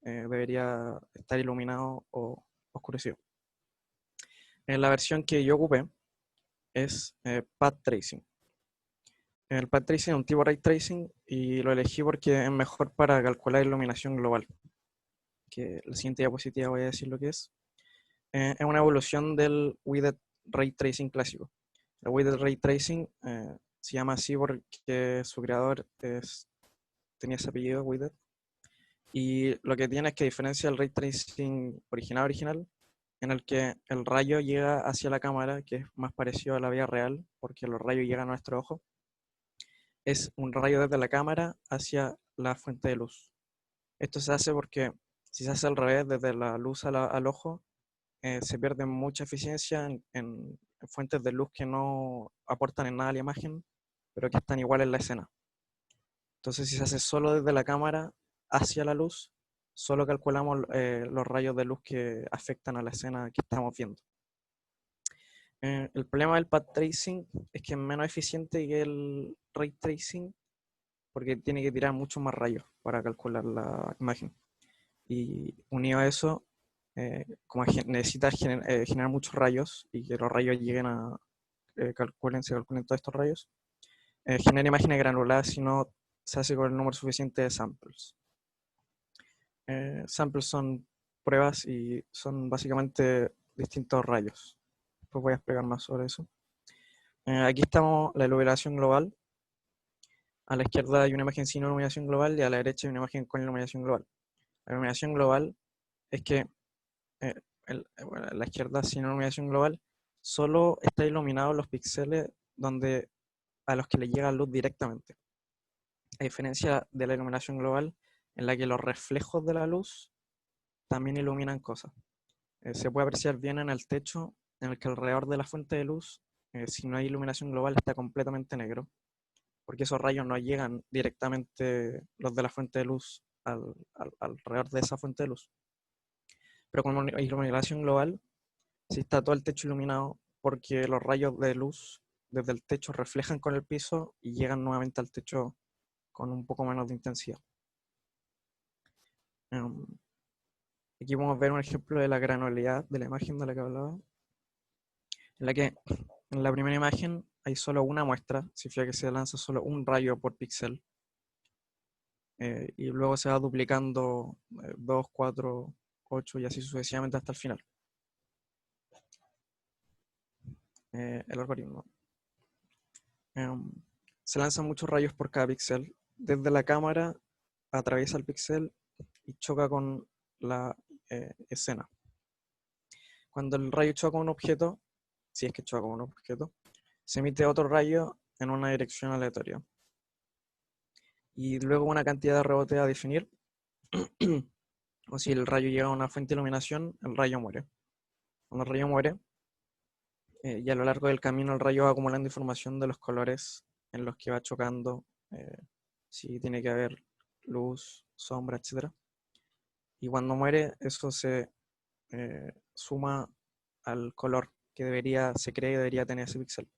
debería estar iluminado o oscurecido. La versión que yo ocupé es Path Tracing. El Path Tracing es un tipo Ray Tracing y lo elegí porque es mejor para calcular iluminación global. Que la siguiente diapositiva voy a decir lo que es. Es una evolución del Widget Ray Tracing clásico. El Widget Ray Tracing se llama así porque su creador tenía ese apellido, Widget. Y lo que tiene es que, a diferencia del Ray Tracing original, en el que el rayo llega hacia la cámara, que es más parecido a la vida real, porque los rayos llegan a nuestro ojo, es un rayo desde la cámara hacia la fuente de luz. Esto se hace porque si se hace al revés, desde la luz al ojo, se pierde mucha eficiencia en fuentes de luz que no aportan en nada a la imagen, pero que están igual en la escena. Entonces, si se hace solo desde la cámara hacia la luz, solo calculamos los rayos de luz que afectan a la escena que estamos viendo. El problema del path tracing es que es menos eficiente que el ray tracing porque tiene que tirar muchos más rayos para calcular la imagen. Y unido a eso, como necesita generar muchos rayos y que los rayos lleguen a se calculen todos estos rayos, genera imágenes granuladas si no se hace con el número suficiente de samples. Samples son pruebas y son básicamente distintos rayos. Después voy a explicar más sobre eso. Aquí estamos la iluminación global. A la izquierda hay una imagen sin iluminación global y a la derecha hay una imagen con iluminación global. La iluminación global es que bueno, a la izquierda sin iluminación global solo está iluminado los píxeles a los que le llega luz directamente. A diferencia de la iluminación global, en la que los reflejos de la luz también iluminan cosas. Se puede apreciar bien en el techo, en el que alrededor de la fuente de luz, si no hay iluminación global, está completamente negro, porque esos rayos no llegan directamente, los de la fuente de luz, alrededor de esa fuente de luz. Pero con iluminación global, sí está todo el techo iluminado, porque los rayos de luz desde el techo reflejan con el piso y llegan nuevamente al techo con un poco menos de intensidad. Aquí podemos ver un ejemplo de la granularidad de la imagen de la que hablaba, en la que en la primera imagen hay solo una muestra, significa que se lanza solo un rayo por píxel, y luego se va duplicando 2, 4, 8 y así sucesivamente hasta el final. El algoritmo. Se lanzan muchos rayos por cada píxel. Desde la cámara atraviesa el píxel y choca con la escena. Cuando el rayo choca con un objeto, si es que choca con un objeto, se emite otro rayo en una dirección aleatoria. Y luego una cantidad de rebote a definir, o si el rayo llega a una fuente de iluminación, el rayo muere. Cuando el rayo muere, y a lo largo del camino el rayo va acumulando información de los colores en los que va chocando, si tiene que haber luz, sombra, etc. Y cuando muere, eso se suma al color que se cree que debería tener ese píxel.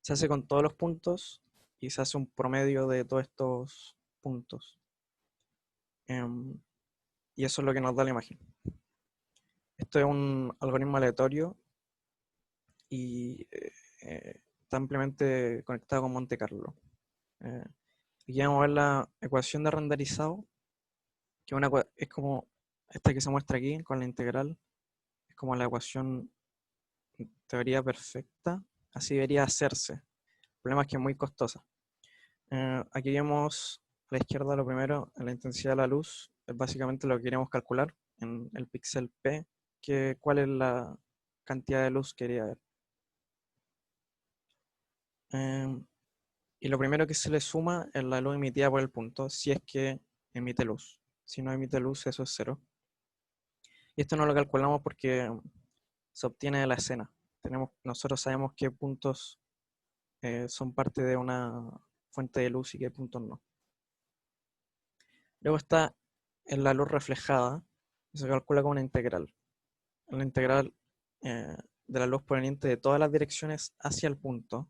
Se hace con todos los puntos y se hace un promedio de todos estos puntos. Y eso es lo que nos da la imagen. Esto es un algoritmo aleatorio y está ampliamente conectado con Monte Carlo. Aquí vamos a ver la ecuación de renderizado, que es como esta que se muestra aquí con la integral. Es como la ecuación en teoría perfecta. Así debería hacerse. El problema es que es muy costosa. Aquí vemos a la izquierda lo primero, en la intensidad de la luz. Es básicamente lo que queremos calcular en el píxel P, cuál es la cantidad de luz que quería ver. Y lo primero que se le suma es la luz emitida por el punto, si es que emite luz. Si no emite luz, eso es 0. Y esto no lo calculamos porque se obtiene de la escena. Nosotros sabemos qué puntos son parte de una fuente de luz y qué puntos no. Luego está en la luz reflejada, y se calcula con una integral. La integral de la luz proveniente de todas las direcciones hacia el punto,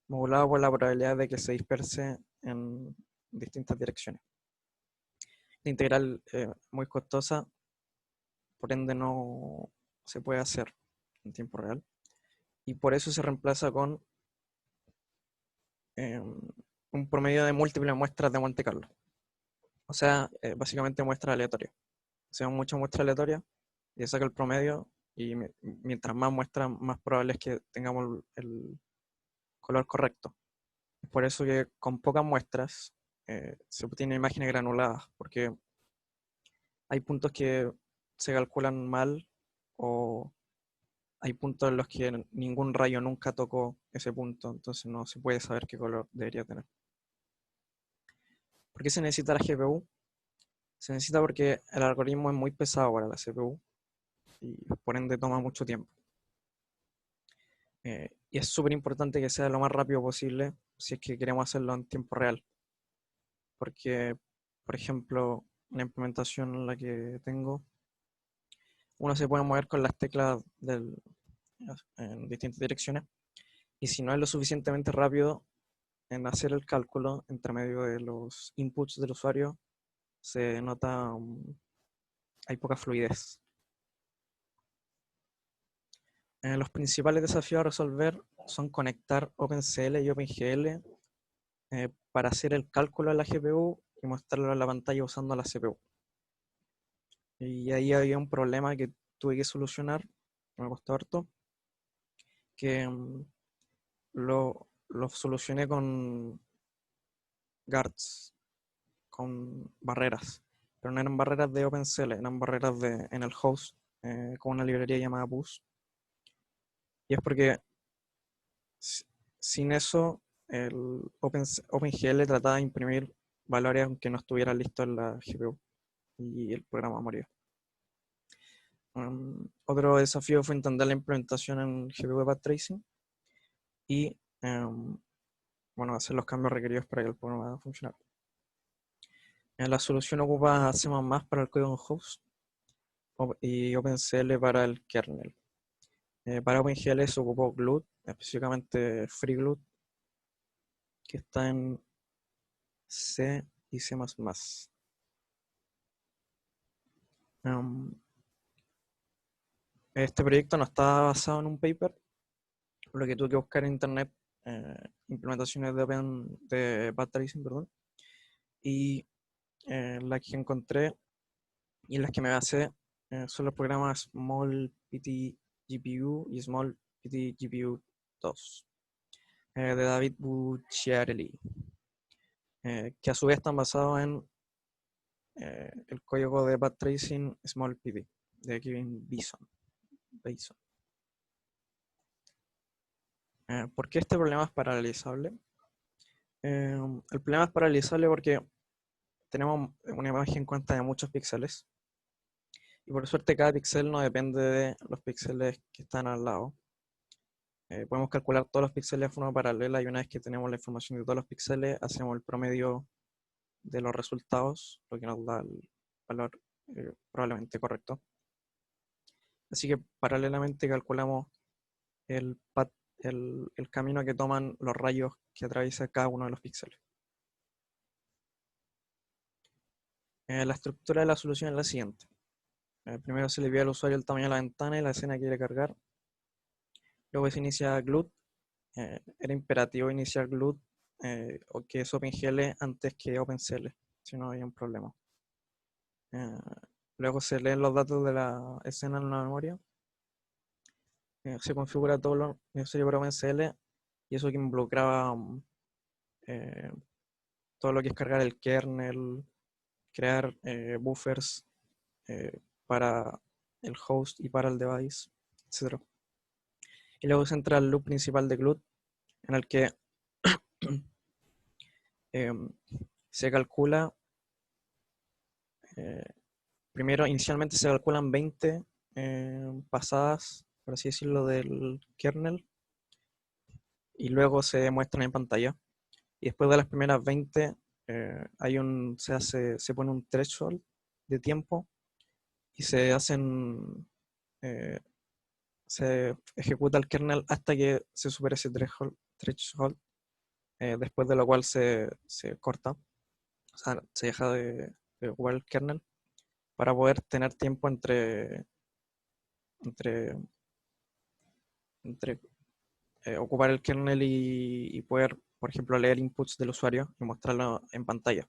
modulado por la probabilidad de que se disperse en distintas direcciones. La integral muy costosa, por ende no se puede hacer en tiempo real. Y por eso se reemplaza con un promedio de múltiples muestras de Monte Carlo. O sea, básicamente muestras aleatorias. O sea, muchas muestras aleatorias y saca el promedio y mientras más muestras, más probable es que tengamos el color correcto. Es por eso que con pocas muestras se obtienen imágenes granuladas, porque hay puntos que se calculan mal o hay puntos en los que ningún rayo nunca tocó ese punto, entonces no se puede saber qué color debería tener. ¿Por qué se necesita la GPU? Se necesita porque el algoritmo es muy pesado para la CPU y por ende toma mucho tiempo. Y es súper importante que sea lo más rápido posible si es que queremos hacerlo en tiempo real. Porque, por ejemplo, la implementación en la que tengo, uno se puede mover con las teclas en distintas direcciones y si no es lo suficientemente rápido en hacer el cálculo entre medio de los inputs del usuario, se nota, hay poca fluidez. Los principales desafíos a resolver son conectar OpenCL y OpenGL para hacer el cálculo a la GPU y mostrarlo en la pantalla usando la CPU. Y ahí había un problema que tuve que solucionar, que me costó harto, que lo solucioné con guards, con barreras, pero no eran barreras de OpenCL, eran barreras en el host con una librería llamada Bus. Y es porque sin eso el OpenGL trataba de imprimir valores aunque no estuviera listo en la GPU y el programa moría. Otro desafío fue entender la implementación en GPU de Path Tracing y bueno, hacer los cambios requeridos para que el programa funcionara. La solución ocupa C++ para el código en host y OpenCL para el kernel. Para OpenGL se ocupó GLUT, específicamente FreeGLUT, que está en C y C++. Este proyecto no está basado en un paper, por lo que tuve que buscar en internet implementaciones de Path Tracing, perdón, y las que encontré y en las que me basé son los programas Small PT GPU y Small PT GPU 2 de David Bucciarelli, que a su vez están basados en el código de Path Tracing Small PT de Kevin Bison. ¿Por qué este problema es paralizable? El problema es paralizable porque tenemos una imagen en cuenta de muchos píxeles y por suerte cada píxel no depende de los píxeles que están al lado. Podemos calcular todos los píxeles de forma paralela y una vez que tenemos la información de todos los píxeles hacemos el promedio de los resultados, lo que nos da el valor probablemente correcto. Así que paralelamente calculamos el camino que toman los rayos que atraviesa cada uno de los píxeles. La estructura de la solución es la siguiente. Primero se le pide al usuario el tamaño de la ventana y la escena que quiere cargar. Luego se inicia GLUT. Era imperativo iniciar GLUT o que es OpenGL antes que OpenCL, si no había un problema. Luego se leen los datos de la escena en la memoria. Se configura todo lo necesario para OpenCL y eso que involucraba todo lo que es cargar el kernel, crear buffers para el host y para el device, etc. Y luego se entra al loop principal de GLUT, en el que se calcula, primero inicialmente se calculan 20 pasadas, por así decirlo, del kernel, y luego se muestran en pantalla. Y después de las primeras 20 se pone un threshold de tiempo y se ejecuta el kernel hasta que se supere ese threshold, después de lo cual se corta, o sea, se deja de ocupar el kernel para poder tener tiempo entre, entre ocupar el kernel y poder, por ejemplo, leer inputs del usuario y mostrarlo en pantalla.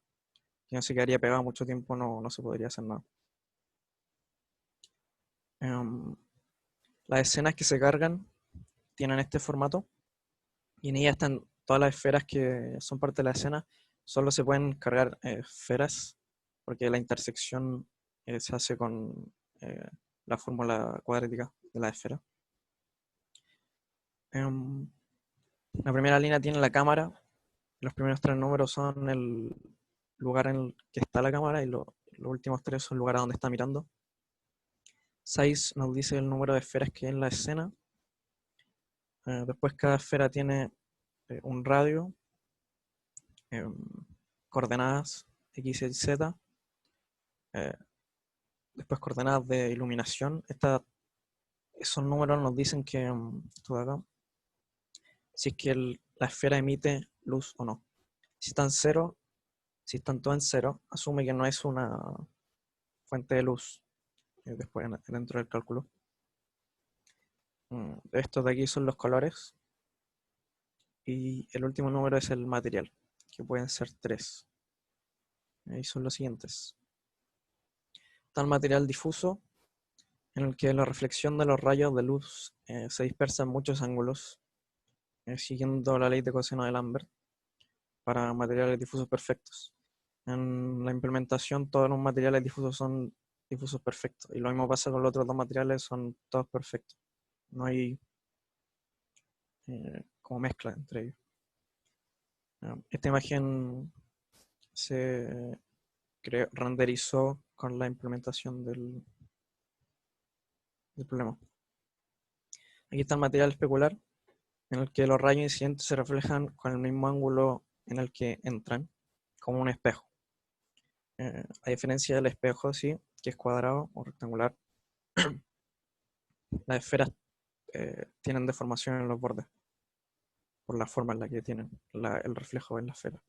Si no se quedaría pegado mucho tiempo, no se podría hacer nada. Las escenas que se cargan tienen este formato y en ellas están todas las esferas que son parte de la escena. Solo se pueden cargar esferas porque la intersección se hace con la fórmula cuadrática de la esfera. La primera línea tiene la cámara. Los primeros 3 números son el lugar en el que está la cámara y los últimos 3 son el lugar a donde está mirando. 6 nos dice el número de esferas que hay en la escena. Después cada esfera tiene un radio, coordenadas X y Z, después coordenadas de iluminación. Esos números nos dicen que, esto de acá, si es que la esfera emite luz o no. Si están cero, si están todas en cero, asume que no es una fuente de luz después dentro del cálculo. Estos de aquí son los colores y el último número es el material, que pueden ser 3. Ahí son los siguientes. Está el material difuso, en el que la reflexión de los rayos de luz se dispersa en muchos ángulos, siguiendo la ley de coseno de Lambert, para materiales difusos perfectos. En la implementación todos los materiales difusos son difusos perfectos, y lo mismo pasa con los otros 2 materiales, son todos perfectos. No hay como mezcla entre ellos. Esta imagen se renderizó con la implementación del problema. Aquí está el material especular, en el que los rayos incidentes se reflejan con el mismo ángulo en el que entran, como un espejo. A diferencia del espejo, sí, que es cuadrado o rectangular, las esferas tienen deformación en los bordes, por la forma en la que tienen el reflejo en la esfera.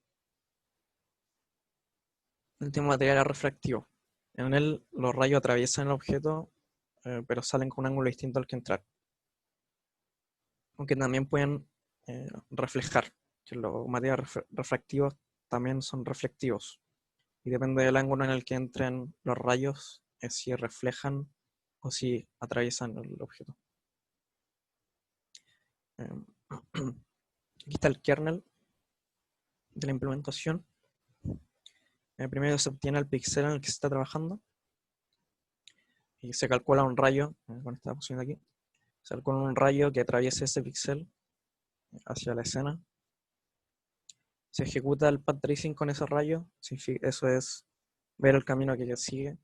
El último material es refractivo. En él los rayos atraviesan el objeto, pero salen con un ángulo distinto al que entrar. Aunque también pueden reflejar, que los materiales refractivos también son reflectivos. Y depende del ángulo en el que entren los rayos, es si reflejan o si atraviesan el objeto. Aquí está el kernel de la implementación. Primero se obtiene el píxel en el que se está trabajando y se calcula un rayo, con esta opción de aquí, se calcula un rayo que atraviese ese píxel hacia la escena. Se ejecuta el path tracing con ese rayo, eso es ver el camino que sigue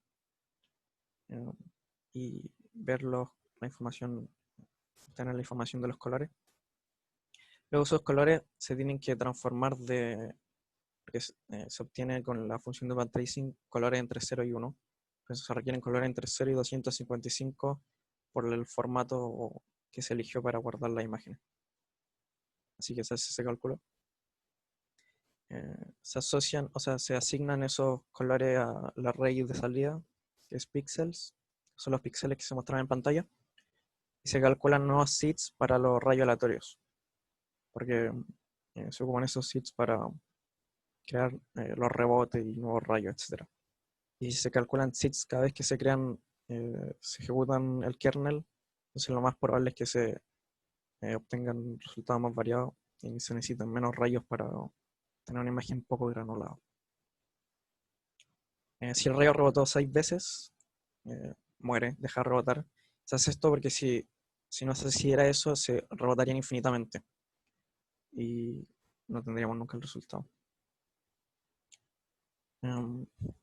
y ver la información, tener la información de los colores. Luego esos colores se tienen que transformar porque se obtiene con la función de path tracing colores entre 0 y 1. Entonces se requieren colores entre 0 y 255 por el formato que se eligió para guardar la imagen. Así que se hace ese cálculo. Se asocian, o sea, se asignan esos colores a la raíz de salida, que es píxeles. Son los píxeles que se muestran en pantalla. Y se calculan nuevos seeds para los rayos aleatorios. Porque se ocupan esos seeds para crear los rebotes y nuevos rayos, etc. Y se calculan seeds cada vez que se crean, se ejecutan el kernel, entonces lo más probable es que se obtengan resultados más variados y se necesitan menos rayos para tener una imagen poco granulada. Si el rayo rebotó 6 veces, muere, deja de rebotar. Se hace esto porque si no se hiciera eso, se rebotarían infinitamente y no tendríamos nunca el resultado.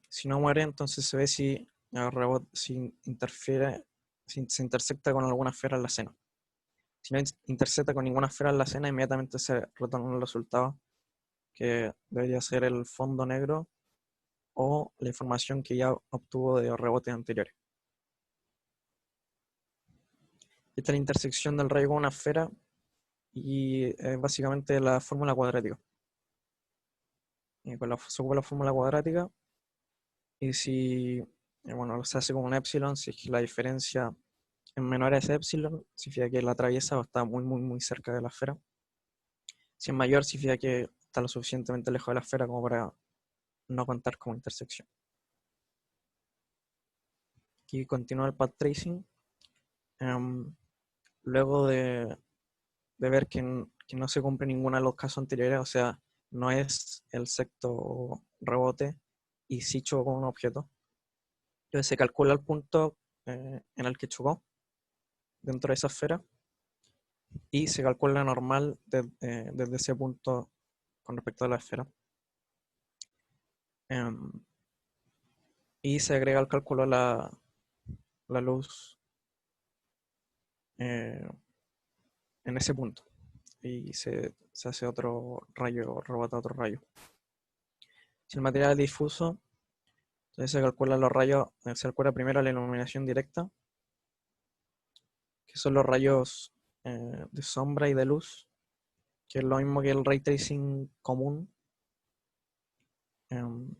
Si no muere, entonces se ve si interfiere, si se intersecta con alguna esfera en la escena. Si no intersecta con ninguna esfera en la escena, inmediatamente se retorna el resultado, que debería ser el fondo negro o la información que ya obtuvo de rebotes anteriores. Esta es la intersección del rayo con una esfera y es básicamente la fórmula cuadrática. Se ocupa la fórmula cuadrática Y si, bueno, se hace como un epsilon, si es que la diferencia es menor a ese epsilon, significa que la atraviesa o está muy, muy, muy cerca de la esfera. Si es mayor, significa que está lo suficientemente lejos de la esfera como para no contar como intersección. Aquí continúa el path tracing. Luego de ver que no se cumple ninguno de los casos anteriores, o sea, no es el sexto rebote y sí chocó con un objeto. Entonces se calcula el punto en el que chocó dentro de esa esfera y se calcula la normal desde ese punto con respecto a la esfera. Em, y se agrega al cálculo la luz eh, en ese punto y se hace otro rayo, rebota otro rayo. Si el material es difuso, entonces se calcula los rayos, se calcula primero la iluminación directa, que son los rayos de sombra y de luz, que es lo mismo que el ray tracing común, em,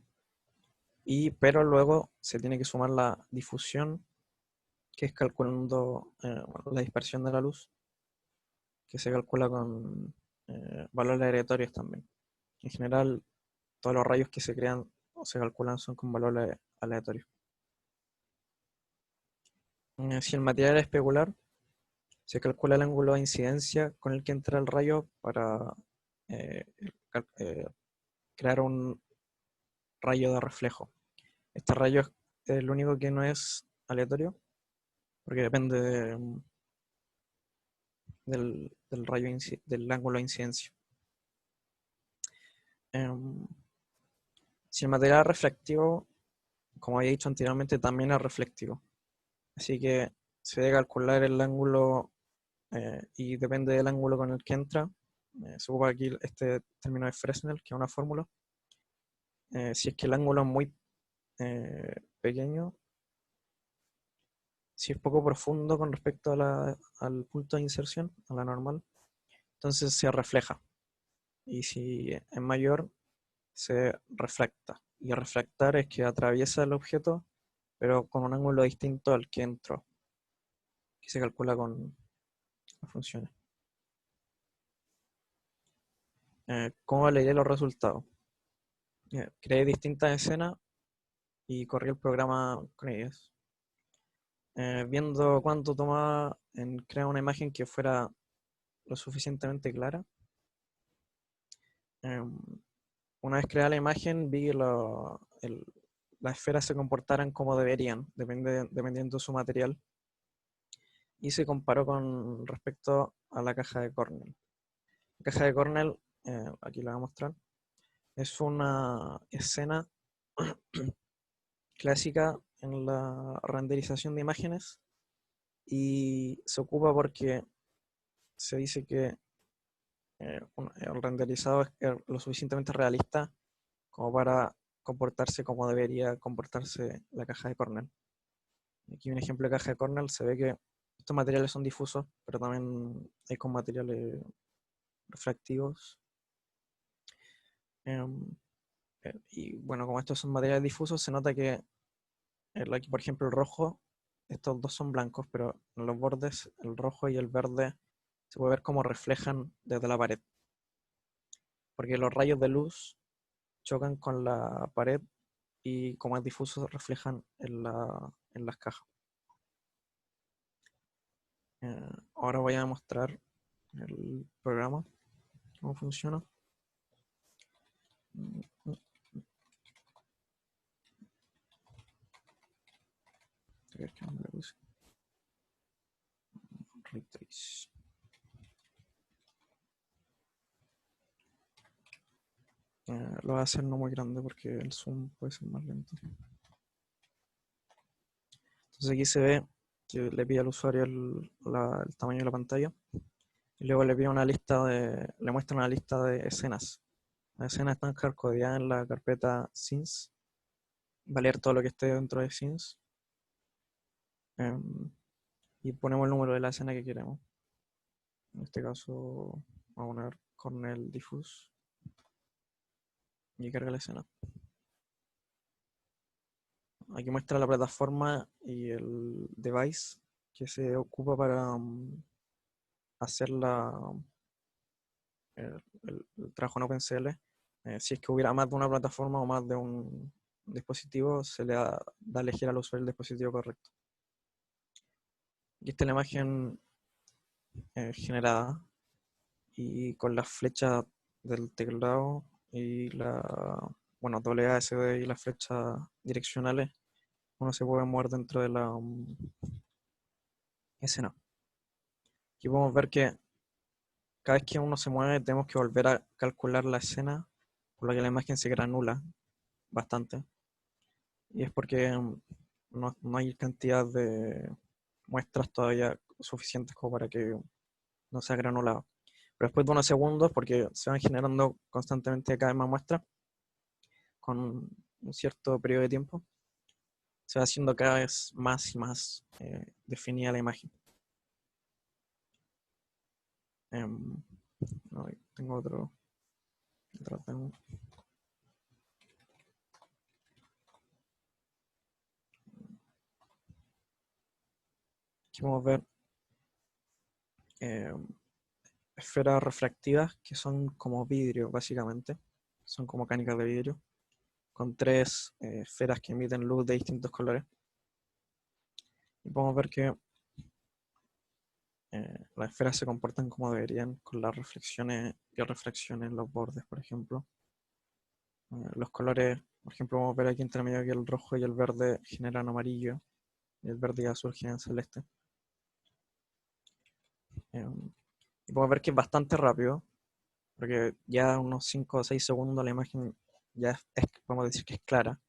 pero luego se tiene que sumar la difusión, que es calculando bueno, la dispersión de la luz, que se calcula con valores aleatorios también. En general, todos los rayos que se crean o se calculan son con valores aleatorios. Si el material es especular, se calcula el ángulo de incidencia con el que entra el rayo para eh, eh, crear un rayo de reflejo. Este rayo es el único que no es aleatorio, porque depende del rayo del ángulo de incidencia. Em, si el material es refractivo, como había dicho anteriormente, también es reflectivo. Así que se debe calcular el ángulo y depende del ángulo con el que entra. Se ocupa aquí este término de Fresnel, que es una fórmula. Si es que el ángulo es muy pequeño, si es poco profundo con respecto al punto de inserción, a la normal, entonces se refleja. Y si es mayor, se refracta. Y refractar es que atraviesa el objeto, pero con un ángulo distinto al que entró, que se calcula con las funciones. ¿Cómo leeré los resultados? Creé distintas escenas y corrí el programa con ellas. Viendo cuánto tomaba en crear una imagen que fuera lo suficientemente clara. Una vez creada la imagen, vi que las esferas se comportaran como deberían, dependiendo de su material, y se comparó con respecto a la caja de Cornell. La caja de Cornell, aquí la voy a mostrar, es una escena clásica en la renderización de imágenes y se ocupa porque se dice que el renderizado es lo suficientemente realista como para comportarse como debería comportarse la caja de Cornell. Aquí un ejemplo de caja de Cornell, se ve que estos materiales son difusos, pero también hay con materiales refractivos. Em, y bueno, como estos son materiales difusos, se nota que aquí, por ejemplo, el rojo, estos dos son blancos, pero en los bordes, el rojo y el verde, se puede ver cómo reflejan desde la pared. Porque los rayos de luz chocan con la pared y como es difuso, reflejan en las cajas. Ahora voy a mostrar el programa, cómo funciona. Lo voy a hacer no muy grande porque el zoom puede ser más lento. Entonces aquí se ve que le pide al usuario el tamaño de la pantalla y luego le pide le muestra una lista de escenas. Las escenas están codificadas en la carpeta scenes. Va a leer todo lo que esté dentro de scenes. Y ponemos el número de la escena que queremos. En este caso, vamos a poner Cornell Diffuse y carga la escena. aquí muestra la plataforma y el device que se ocupa para hacer el trabajo en OpenCL. Si es que hubiera más de una plataforma o más de un dispositivo, se le da a elegir al usuario el dispositivo correcto. Y esta es la imagen generada y con las flechas del teclado y bueno, WASD y las flechas direccionales, uno se puede mover dentro de la escena. Aquí podemos ver que cada vez que uno se mueve tenemos que volver a calcular la escena, por lo que la imagen se granula bastante. Y es porque no hay cantidad de muestras todavía suficientes como para que no sea granulado. Pero después de unos segundos, porque se van generando constantemente cada vez más muestras, con un cierto periodo de tiempo, se va haciendo cada vez más y más definida la imagen. No, tengo otro demo. Aquí vamos a ver esferas refractivas que son como vidrio, básicamente. Son como canicas de vidrio, con tres esferas que emiten luz de distintos colores. Y podemos ver que las esferas se comportan como deberían, con las reflexiones y refracciones en los bordes, por ejemplo. Los colores, por ejemplo, vamos a ver aquí entre medio que el rojo y el verde generan amarillo, y el verde y azul generan celeste. Y podemos ver que es bastante rápido, porque ya unos 5 o 6 segundos la imagen ya podemos decir que es clara.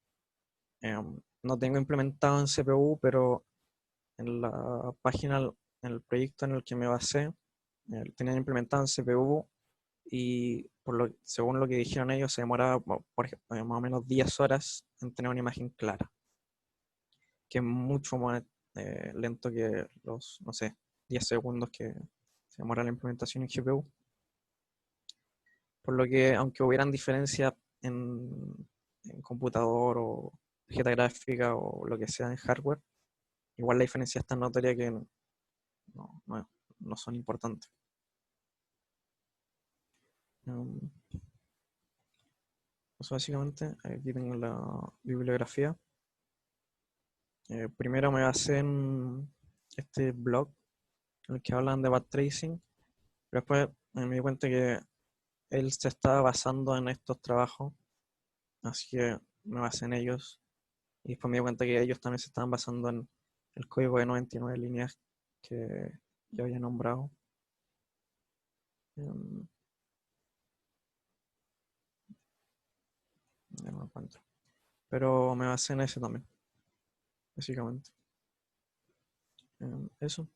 No tengo implementado en CPU, pero en la página, en el proyecto en el que me basé, tenían implementado en CPU y según lo que dijeron ellos, se demoraba por ejemplo, más o menos 10 horas en tener una imagen clara, que es mucho más lento que los, no sé, 10 segundos que se demora la implementación en GPU. Por lo que, aunque hubieran diferencias en computador o tarjeta gráfica o lo que sea en hardware, igual la diferencia es tan notoria que no son importantes. Eso básicamente, aquí tengo la bibliografía. Primero me basé en este blog en el que hablan de path tracing, pero después me di cuenta que él se estaba basando en estos trabajos, así que me basé en ellos. Y después me di cuenta que ellos también se estaban basando en el código de 99 líneas que yo había nombrado. Ya no lo encuentro. Pero me basé en ese también, básicamente. Eso.